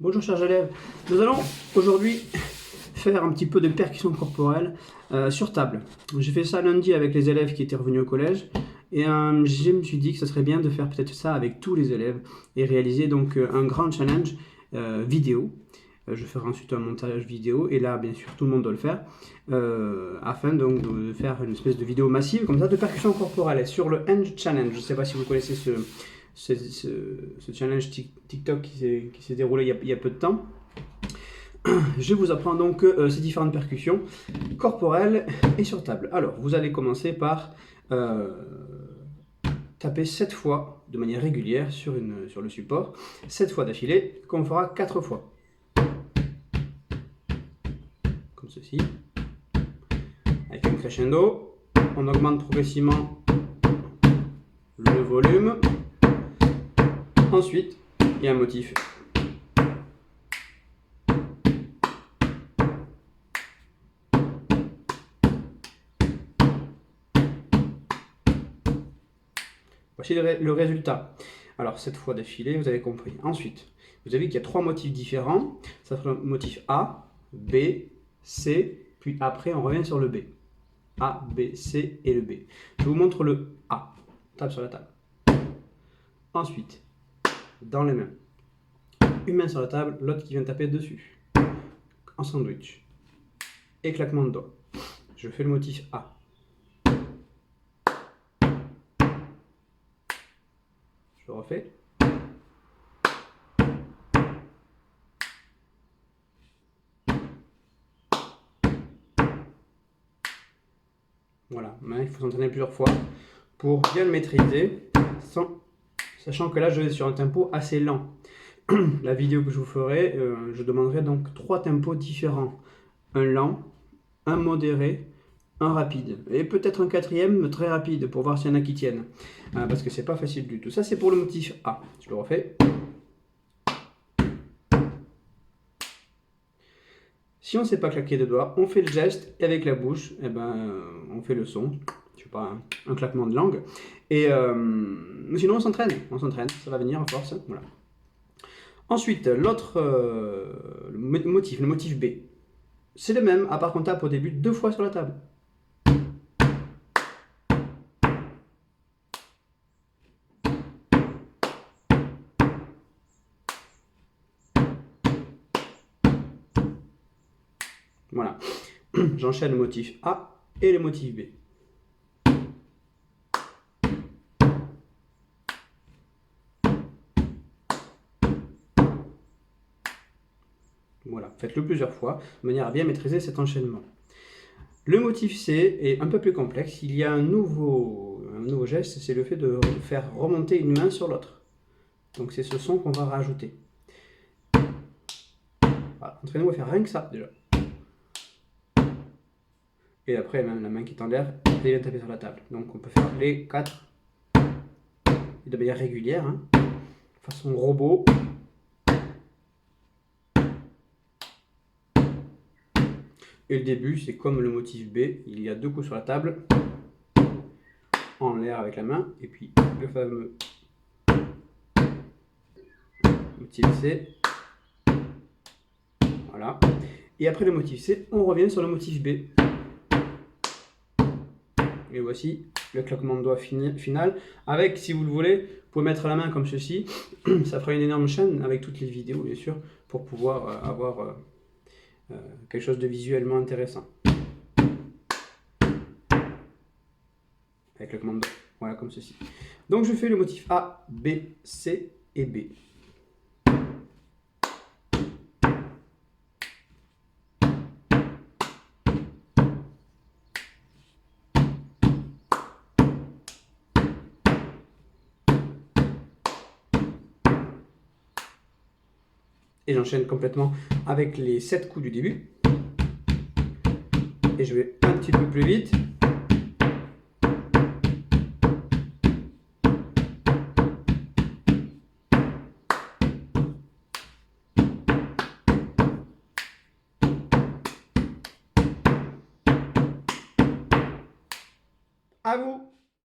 Bonjour chers élèves, nous allons aujourd'hui faire un petit peu de percussion corporelle sur table. J'ai fait ça lundi avec les élèves qui étaient revenus au collège et je me suis dit que ce serait bien de faire peut-être ça avec tous les élèves et réaliser donc un grand challenge vidéo. Je ferai ensuite un montage vidéo et là bien sûr tout le monde doit le faire afin donc de faire une espèce de vidéo massive comme ça de percussion corporelle sur le Henge Challenge. Je ne sais pas si vous connaissez ce challenge TikTok qui s'est déroulé il y a peu de temps. Je vous apprends donc ces différentes percussions corporelles et sur table. Alors, vous allez commencer par taper 7 fois de manière régulière sur le support, 7 fois d'affilée, qu'on fera 4 fois. Comme ceci. Avec un crescendo, on augmente progressivement le volume. Ensuite, il y a un motif. Voici le résultat. Alors, cette fois d'affilée, vous avez compris. Ensuite, vous avez vu qu'il y a 3 motifs différents. Ça sera le motif A, B, C, puis après, on revient sur le B. A, B, C et le B. Je vous montre le A. Tape sur la table. Ensuite, dans les mains. Une main sur la table, l'autre qui vient taper dessus. En sandwich. Et claquement de doigts. Je fais le motif A. Je le refais. Voilà, mais il faut s'entraîner plusieurs fois pour bien le maîtriser, sachant que là je vais sur un tempo assez lent. La vidéo que je vous ferai, je demanderai donc 3 tempos différents. Un lent, un modéré, un rapide. Et peut-être un 4e très rapide pour voir s'il y en a qui tiennent. Parce que c'est pas facile du tout. Ça c'est pour le motif A. Je le refais. Si on ne sait pas claquer de doigts, on fait le geste et avec la bouche, eh ben, on fait le son. Je sais pas, un claquement de langue. Et sinon on s'entraîne, ça va venir à force. Voilà. Ensuite, l'autre motif, le motif B, c'est le même, à part qu'on tape au début 2 fois sur la table. Voilà. J'enchaîne le motif A et le motif B. Voilà, faites-le plusieurs fois, de manière à bien maîtriser cet enchaînement. Le motif C est un peu plus complexe. Il y a un nouveau geste, c'est le fait de faire remonter une main sur l'autre. Donc c'est ce son qu'on va rajouter. Voilà, entraînez-vous à faire rien que ça déjà. Et après, même la main qui est en l'air, elle vient taper sur la table. Donc on peut faire les 4 de manière régulière, hein, façon robot. Et le début, c'est comme le motif B, il y a 2 coups sur la table, en l'air avec la main, et puis le fameux motif C. Voilà. Et après le motif C, on revient sur le motif B. Et voici le claquement de doigts final. Avec, si vous le voulez, vous pouvez mettre la main comme ceci. Ça fera une énorme chaîne avec toutes les vidéos, bien sûr, pour pouvoir avoir quelque chose de visuellement intéressant. Avec le claquement de doigts. Voilà, comme ceci. Donc je fais le motif A, B, C et B. Et j'enchaîne complètement avec les 7 coups du début. Et je vais un petit peu plus vite. À vous!